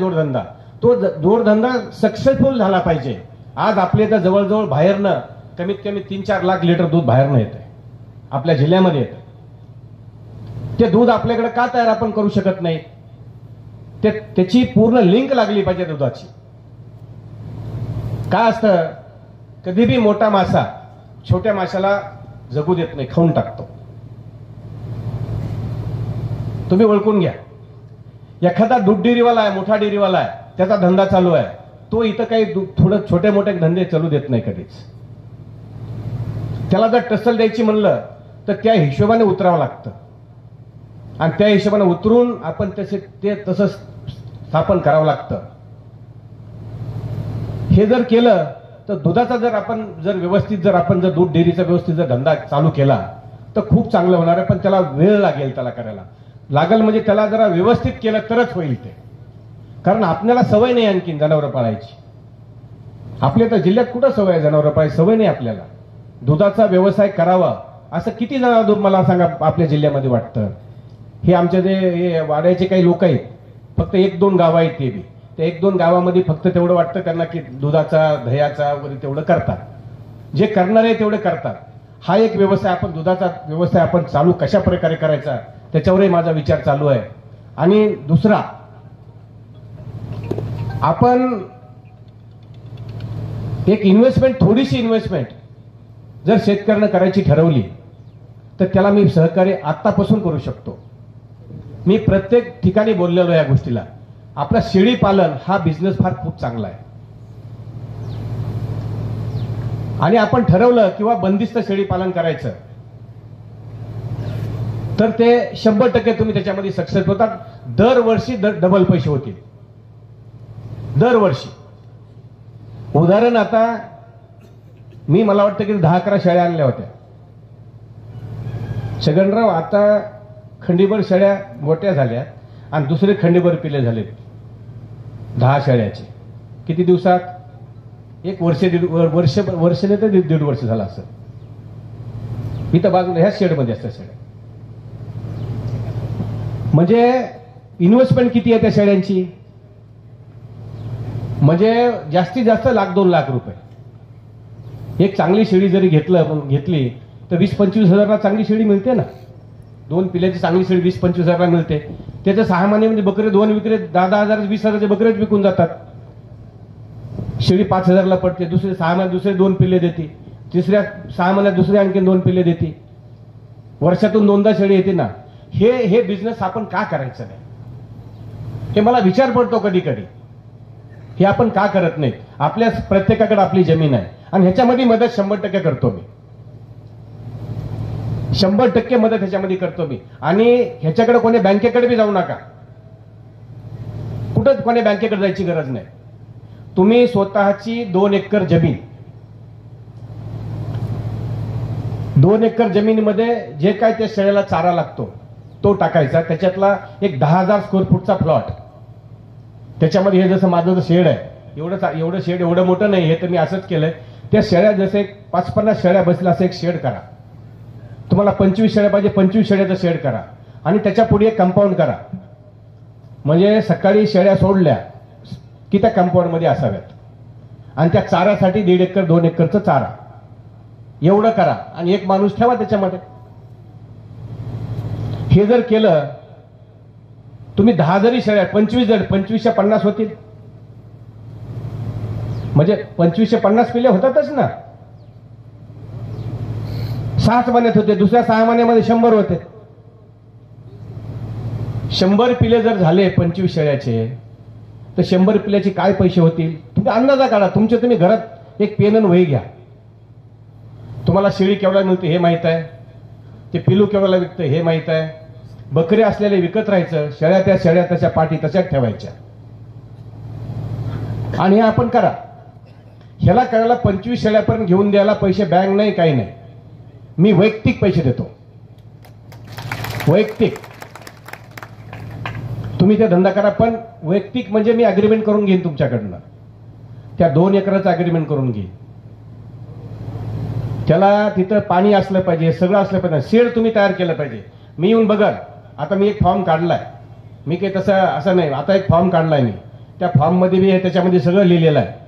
तो जोडधंदा सक्सेसफुल झाला पाहिजे. आज आपल्या इथं जवळजवळ बाहेरनं कमीत कमी 3-4 लाख लिटर दूध बाहेरनं येत आहे, आपल्या जिल्ह्यामध्ये येतं. ते दूध आपल्याकडे का तयार आपण करू शकत नाही? त्याची पूर्ण लिंक लागली पाहिजे दुधाची. काय असतं, कधी बी मोठा मासा छोट्या माशाला जगू देत नाही, खाऊन टाकतो. तुम्ही ओळखून घ्या. एखादा दूध डेअरीवाला आहे, मोठा डेअरीवाला आहे, त्याचा धंदा चालू आहे, तो इथं काही थोडं छोटे मोठे धंदे चालू देत नाही कधीच. त्याला जर टसल द्यायची म्हणलं तर त्या हिशोबाने उतरावं लागतं. आणि त्या हिशोबाने उतरून आपण ते तसं स्थापन करावं लागतं. हे जर केलं तर दुधाचा जर आपण दूध डेअरीचा व्यवस्थित जर धंदा चालू केला तर खूप चांगलं होणार आहे. पण त्याला वेळ लागेल. त्याला करायला लागेल म्हणजे त्याला जरा व्यवस्थित केलं तरच होईल ते. कारण आपल्याला सवय नाही आणखीन जनावरं पाळायची. आपल्या तर जिल्ह्यात कुठं सवय आहे जनावरं पाळायची? सवय नाही आपल्याला. दुधाचा व्यवसाय करावा असं किती जनावर मला सांगा आपल्या जिल्ह्यामध्ये वाटतं? हे आमच्या जे वाड्याचे काही लोक आहेत, फक्त 1-2 गावं आहेत. ते बी त्या 1-2 गावामध्ये फक्त तेवढं वाटतं त्यांना की दुधाचा दह्याचा वगैरे तेवढं करतात. जे करणार आहे तेवढे करतात. हा एक व्यवसाय, आपण दुधाचा व्यवसाय आपण चालू कशा प्रकारे करायचा त्याच्यावरही माझा विचार चालू आहे. आणि दुसरा, आपण एक इन्व्हेस्टमेंट, थोडीशी इन्व्हेस्टमेंट जर शेतकऱ्यानं करायची ठरवली तर त्याला मी सहकार्य आतापासून करू शकतो. मी प्रत्येक ठिकाणी बोललेलो या गोष्टीला. आपला शेळी पालन हा बिझनेस फार खूप चांगला आहे. आणि आपण ठरवलं किंवा बंदिस्त शेळी पालन करायचं तर ते 100% तुम्ही त्याच्यामध्ये सक्सेस होतात. दरवर्षी डबल पैसे होतील. दरवर्षी. उदाहरण, आता मला वाटतं की 10-11 शेळ्या आणल्या होत्या. छगनराव, आता खंडीभर शेळ्या मोठ्या झाल्या आणि दुसरे खंडीभर पिले झाले 10 शेळ्याचे. किती दिवसात? 1 वर्ष, वर्ष नाही तर 1.5 वर्ष झाला असं. इथं बाजूला ह्या शेडमध्ये असतात शेळ्या. म्हणजे इन्व्हेस्टमेंट किती आहे त्या शेळ्यांची? म्हणजे जास्तीत जास्त 1,00,000-2 लाख रुपये. एक चांगली शेळी जरी घेतली तर 20-25 हजारला चांगली शेळी मिळते ना. 2 पिल्ल्याची चांगली शेळी 20-25 हजारला मिळते. त्याचं 6 महिन्यामध्ये बकरे 2 विक्रे 10,000 20,000चे बकरेच विकून जातात. शेळी 5,000ला पडते. दुसरे 6 महिन्यात दुसरे 2 पिल्ले देते. तिसऱ्या 6 महिन्यात दुसरे आणखी 2 पिल्ले देते. वर्षातून 2दा शेळी येते ना. हे बिझनेस आपण का करायचं नाही? हे मला विचार पडतो कधी कधी. हे आपण का करत नाही? आपल्या प्रत्येकाकडे आपली जमीन आहे आणि ह्याच्यामध्ये मदत 100% करतो मी. 100% मदत ह्याच्यामध्ये करतो मी. आणि ह्याच्याकडे कोणी बँकेकडे बी जाऊ नका. कुठं कोणी बँकेकडे जायची गरज नाही. तुम्ही स्वतःची 2 एकर जमीन, 2 एकर जमिनीमध्ये जे काय त्या शेळ्याला चारा लागतो तो टाकायचा. त्याच्यातला एक 10,000 स्क्वेअर फूटचा प्लॉट. त्याच्यामध्ये हे जसं माझं शेड आहे एवढं शेड एवढं मोठं नाही. हे तर मी असंच केलंय. त्या शेळ्या जसं एक 5-50 शेळ्या बसल्या असं एक शेड करा. तुम्हाला 25 शेळ्या पाहिजे 25 शेळ्याचं शेड करा आणि त्याच्या पुढे एक कंपाऊंड करा. म्हणजे सकाळी शेळ्या सोडल्या की त्या कंपाऊंडमध्ये असाव्यात. आणि त्या चाऱ्यासाठी 1.5 एकर 2 एकरचं चारा एवढं करा आणि एक माणूस ठेवा त्याच्यामध्ये. हे जर केलं तुम्ही 10 जरी शेळ्या 25 50 होतील. म्हणजे 2550 पिल्ले होतातच ना. 6 महिन्यात होते. दुसऱ्या 6 महिन्यामध्ये 100 होते. 100 पिल्ले जर झाले 25 शेळ्याचे तर 100 पिल्ल्याचे काय पैसे होतील तुम्ही अंदाजा काढा. तुम्ही घरात एक पेन आणि वही घ्या. तुम्हाला शेळी केवढा मिळते हे माहित आहे. ते पिलू केवढ्याला विकतं हे माहित आहे. बकरे असलेले विकत राहायचं. शेळ्या त्याच्या पाठी तशाच ठेवायच्या. आणि हे आपण करा. ह्याला करायला 25 शेळ्यापर्यंत घेऊन द्यायला पैसे बँक नाही काही नाही. मी वैयक्तिक पैसे देतो. वैयक्तिक तुम्ही ते धंदा करा. पण वैयक्तिक म्हणजे मी अग्रीमेंट करून घेईन तुमच्याकडनं. त्या 2 एकराचं अग्रीमेंट करून घेईन. त्याला तिथं पाणी असलं पाहिजे सगळं असलं पाहिजे. शेड तुम्ही तयार केलं पाहिजे. मी येऊन बघाल. आता मी एक फॉर्म काढलाय. मी काही तसं असं नाही. आता एक फॉर्म काढलाय मी. त्या फॉर्म मध्ये बी त्याच्यामध्ये सगळं लिहिलेलं आहे.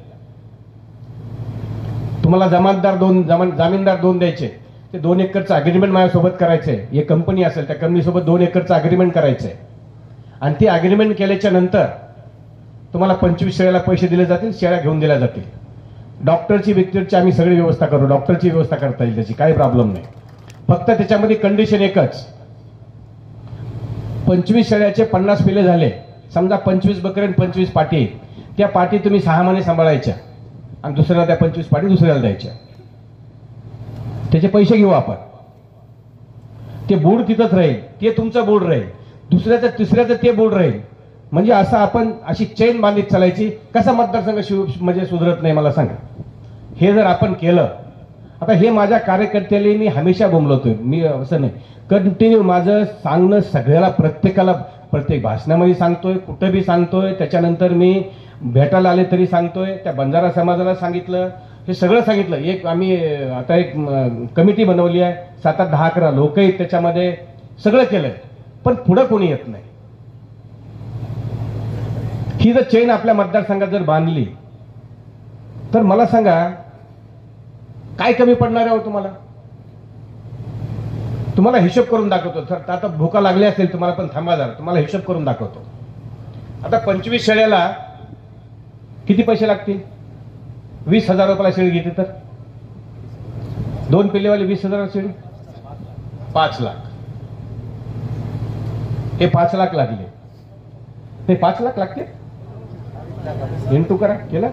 तुम्हाला जामीनदार 2 द्यायचे. ते 2 एकरचं अग्रीमेंट माझ्यासोबत करायचंय. एक कंपनी असेल त्या कंपनीसोबत 2 एकरचं अग्रीमेंट करायचंय. आणि ते अग्रीमेंट केल्याच्या नंतर तुम्हाला 25 शेळ्याला पैसे दिले जातील. शेळ्या घेऊन दिल्या जातील. डॉक्टरची आम्ही सगळी व्यवस्था करू. डॉक्टरची व्यवस्था करता येईल. त्याची काही प्रॉब्लेम नाही. फक्त त्याच्यामध्ये कंडिशन एकच. 25 शेळ्याचे 50 पिल्ले झाले. समजा 25 बकरे आणि 25 पाटी. त्या पाटी तुम्ही 6 महिने सांभाळायच्या आणि दुसऱ्याला त्या 25 पाटी दुसऱ्याला द्यायच्या. त्याचे पैसे घेऊ आपण. ते बोर्ड तिथंच राहील. ते तुमचं बोर्ड राहील. दुसऱ्याचं तिसऱ्याचं ते बोर्ड राहील. म्हणजे असं आपण अशी चेन बांधित चालायची. कसा मतदारसंघ म्हणजे सुधारत नाही मला सांगा. हे जर आपण केलं. आता हे माझ्या कार्यकर्त्याला मी हमेशा बोंबलवतोय. मी असं नाही. कंटिन्यू माझं सांगणं सगळ्याला प्रत्येकाला प्रत्येक भाषणामध्ये सांगतोय. कुठं बी सांगतोय. त्याच्यानंतर मी भेटायला आले तरी सांगतोय. त्या बंजारा समाजाला सांगितलं. हे सगळं सांगितलं. आम्ही आता एक कमिटी बनवली आहे. 7-10-11 लोक आहेत त्याच्यामध्ये. सगळं केलंय. पण पुढं कोणी येत नाही. ही जर चेन आपल्या मतदारसंघात जर बांधली तर मला सांगा काय कमी पडणार आहे तुम्हाला? तुम्हाला हिशोब करून दाखवतो. सर आता भूका लागली असेल तुम्हाला पण थांबा जरा. तुम्हाला हिशोब करून दाखवतो. आता 25 शेळ्याला किती पैसे लागतील? 20,000 रुपयाला शेळी घेते तर 2 पिल्लेवाली 20,000 शेळी 5 लाख. हे 5 लाख लागले. ते 5 लाख लागते. इंटू करा. केलं?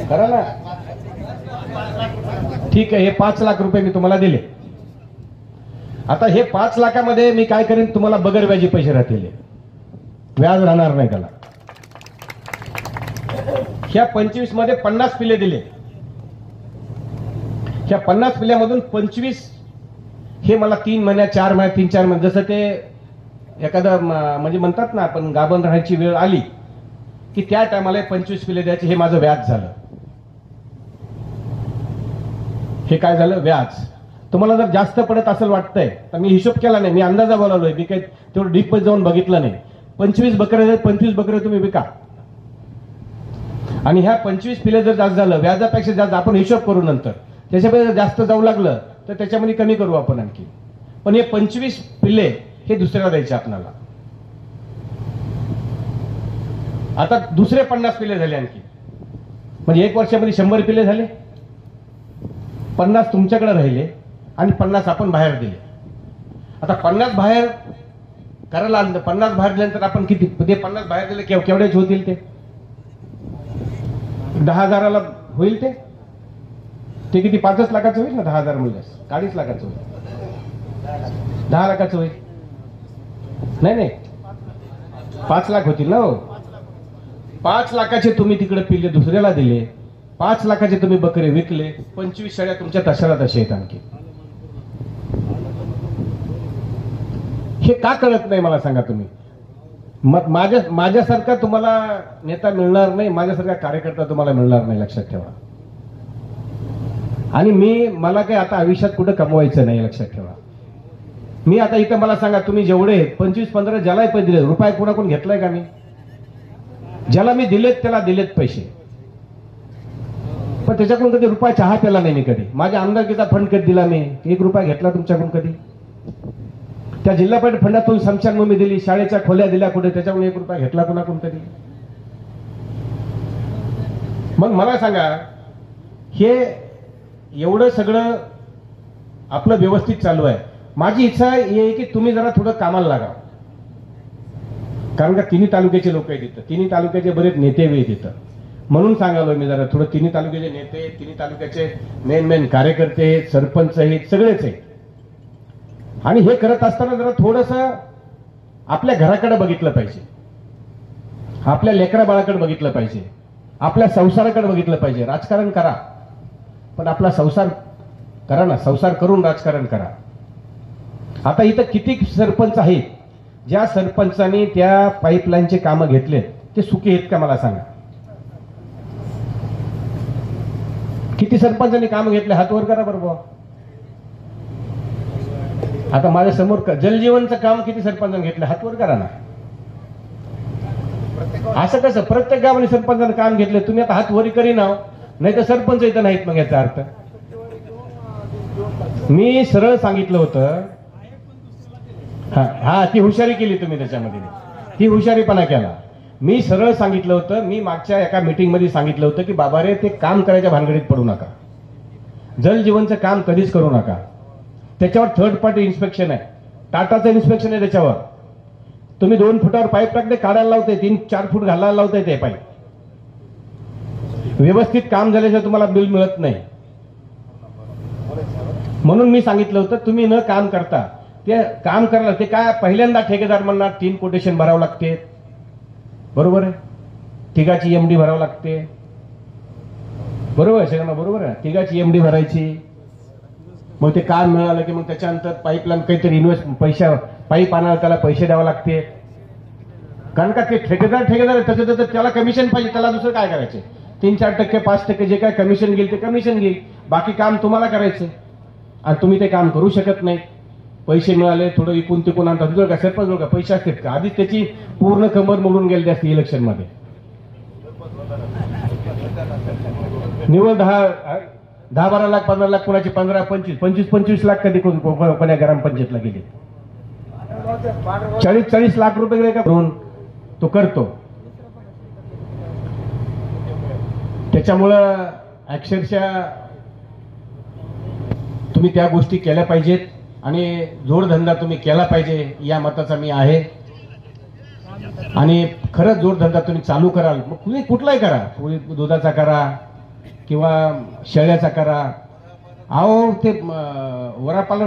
करा ना. ठीक आहे. हे 5 लाख रुपये मी तुम्हाला दिले. आता हे 5 लाखामध्ये मी काय करेन तुम्हाला बगर व्याजी पैसे राहतील. व्याज राहणार नाही त्याला. ह्या 25 मध्ये 50 पिल्ले दिले. ह्या 50 पिल्ल्यामधून 25 हे मला 3 महिन्यात 4 महिन्यात 3-4 महिने जसं ते एखादं म्हणजे म्हणतात ना आपण गाभण राहायची वेळ आली की त्या टायमाला 25 पिल्ले द्यायचे. हे माझं व्याज झालं. हे काय झालं? व्याज. तुम्हाला जर जास्त पडत असेल वाटतंय तर मी हिशोब केला नाही, मी अंदाजा बोलावलोय, मी काही तेवढं डीप मध्ये जाऊन बघितलं नाही. 25 बकरे आहेत, 25 बकरे तुम्ही विका. आणि ह्या 25 पिले जर जास्त झालं, व्याजापेक्षा जास्त आपण हिशोब करू नंतर, त्याच्यापेक्षा जास्त जाऊ लागलं तर त्याच्यामध्ये कमी करू आपण आणखी. पण हे 25 पिले हे दुसऱ्याला द्यायचे आपल्याला. आता दुसरे 50 पिले झाले आणखी, म्हणजे 1 वर्षामध्ये 100 पिले झाले. 50 तुमच्याकडे राहिले आणि 50 आपण बाहेर दिले. आता 50 बाहेर करायला आणलं, 50 बाहेर दिल्यानंतर आपण किती, ते 50 बाहेर दिले केवढ्याचे होतील? ते 10,000ला होईल. ते किती? 5 लाखाचं होईल ना. 10,000 म्हणजे 40 लाखाचं होईल, 10 लाखाचं होईल. नाही 5 लाख होतील ना हो. 5 लाखाचे तुम्ही तिकडे पिल्ले दुसऱ्याला दिले, 5 लाखाचे तुम्ही बकरे विकले, 25 शेळ्या तुमच्या तशाला तशा आहेत आणखी. हे का कळत नाही मला सांगा तुम्ही? माझ्यासारखा तुम्हाला नेता मिळणार नाही, माझ्यासारखा कार्यकर्ता तुम्हाला मिळणार नाही, लक्षात ठेवा. आणि मला काही आता आयुष्यात कुठं कमवायचं नाही, लक्षात ठेवा. मी आता इथं मला सांगा, तुम्ही जेवढे 25-15 ज्यालाही पैसे दिले, रुपये कोणाकडून घेतलाय का मी? ज्याला मी दिलेत त्याला दिलेत पैसे, पण त्याच्याकडून कधी रुपया चहा प्याला नाही मी कधी. माझ्या आमदारकीचा फंड कधी दिला मी? 1 रुपया घेतला तुमच्याकडून कधी? त्या जिल्हा परिषद फंडातून स्मशानभूमी दिली, शाळेच्या खोल्या दिल्या कुठे, त्याच्याकडून 1 रुपया घेतला कुणाकडून कधी? मग मला सांगा, हे एवढं सगळं आपलं व्यवस्थित चालू आहे. माझी इच्छा आहे की तुम्ही जरा थोडं कामाला लागा, कारण का तिन्ही तालुक्याचे लोक आहेत तिथं, तिन्ही तालुक्याचे बरेच नेते आहेत तिथं. म्हणून सांगालो मी जरा थोडं, तिन्ही तालुक्याचे नेते, तिन्ही तालुक्याचे मेन कार्यकर्ते, सरपंच आहेत, सगळेच आहेत. आणि हे करत असताना जरा थोडस आपल्या घराकडे बघितलं पाहिजे, आपल्या लेकरा बाळाकडे बघितलं पाहिजे, आपल्या संसाराकडे बघितलं पाहिजे. राजकारण करा, पण आपला संसार करा ना, संसार करून राजकारण करा. आता इथं किती सरपंच आहेत, ज्या सरपंचांनी त्या पाईपलाईनचे कामं घेतले ते सुखी आहेत का मला सांगा? किती सरपंचांनी कामं घेतले? हात वर करा बरोबर. आता माझ्या समोर जलजीवनचं काम किती सरपंचांनी घेतलं? हात वर करा ना. असं कसं? प्रत्येक गावाने सरपंचानं काम घेतले, तुम्ही आता हात वरी करी नाव, नाही तर सरपंच इथं नाहीत. मग याचा अर्थ मी सरळ सांगितलं होतं. हा ती हुशारी केली तुम्ही, त्याच्यामध्ये ती हुशारीपणा केला. मी सरळ सांगितलं होतं, मी मागच्या एका मीटिंग मध्ये सांगितलं होतं की बाबा रे, ते काम करायच्या भानगडीत पडू नका, जलजीवनचं काम कधीच करू नका. त्याच्यावर थर्ड पार्टी इन्स्पेक्शन आहे, टाटाचं इन्स्पेक्शन आहे. त्याच्यावर तुम्ही 2 फुटावर पाईप टाकले, काढायला लावते, 3-4 फूट घालायला लावते. ते पाईप व्यवस्थित काम झाल्याशिवाय तुम्हाला बिल मिळत नाही. म्हणून मी सांगितलं होतं, तुम्ही न काम करता ते काम करायला, ते काय पहिल्यांदा ठेकेदार म्हणणार 3 कोटेशन भरावं लागते, बरोबर आहे? तिघाची एमडी भरावं लागते, बरोबर आहे सगळ्यांना? बरोबर आहे, तिघाची एमडी भरायची. मग ते काम मिळालं की मग त्याच्यानंतर पाईपलाईन काहीतरी इन्व्हेस्ट, पैसा पाईप आणायला त्याला पैसे द्यावे लागते, कारण का ते ठेकेदार त्याचं त्याला कमिशन पाहिजे. त्याला दुसरं काय करायचे? 3-4%, 5% जे काय कमिशन घेईल ते कमिशन घेईल, बाकी काम तुम्हाला करायचे. आणि तुम्ही ते काम करू शकत नाही. पैसे मिळाले, थोडं इकून तिकून आणतात, का सरपंच का पैसे असतात का? आधीच त्याची पूर्ण कमर मोडून गेली असते इलेक्शन मध्ये. निवड 10-12 लाख, 15 लाख, कोणाची 15-25 लाख कधी कोण्या ग्रामपंचायतला गेली. 40 लाख रुपये करून तो करतो. त्याच्यामुळं अक्षरशः तुम्ही त्या गोष्टी केल्या पाहिजेत आणि जोडधंदा तुम्ही केला पाहिजे, या मताचा मी आहे. आणि खरंच जोडधंदा तुम्ही चालू कराल, मग तुम्ही कुठलाही करा, दुधाचा करा किंवा शेळ्याचा करा. अहो ते वरापाला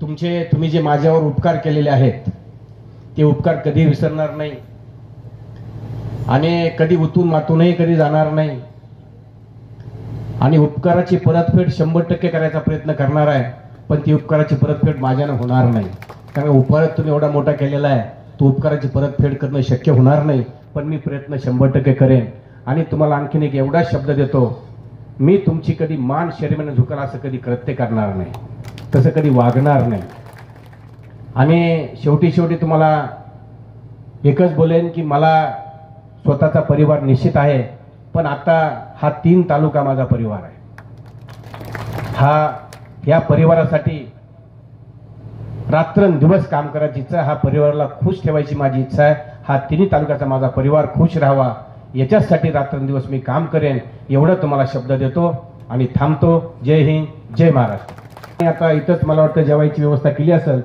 तुम्ही जे माझ्यावर उपकार केलेले आहेत ते उपकार कधी विसरणार नाही आणि कधी उतून मातूनही कधी जाणार नाही. आणि उपकाराची परतफेड 100% करायचा प्रयत्न करणार आहे, पण ती उपकाराची परतफेड माझ्यानं होणार नाही. कारण उपकार तुम्ही एवढा मोठा केलेला आहे, तो उपकाराची परतफेड करणं शक्य होणार नाही. पण मी प्रयत्न 100% करेन. आणि तुम्हाला आणखीन एक एवढा शब्द देतो, मी तुमची कधी मान शर्मेने झुकल असं कधी कृत्य करणार नाही. तसं कधी वागणार नाही. आणि शेवटी तुम्हाला एकच बोलेन की मला स्वतःचा परिवार निश्चित आहे, पण आता हा 3 तालुका माझा परिवार आहे. या परिवारासाठी रात्रंदिवस काम करायची इच्छा, हा परिवाराला खुश ठेवायची माझी इच्छा आहे. हा 3 तालुक्याचा माझा परिवार खुश राहावा याच्यासाठी रात्रंदिवस मी काम करेन, एवढं तुम्हाला शब्द देतो आणि थांबतो. जय हिंद, जय महाराष्ट्र. आता इथंच मला वाटतं जेवायची व्यवस्था केली असेल.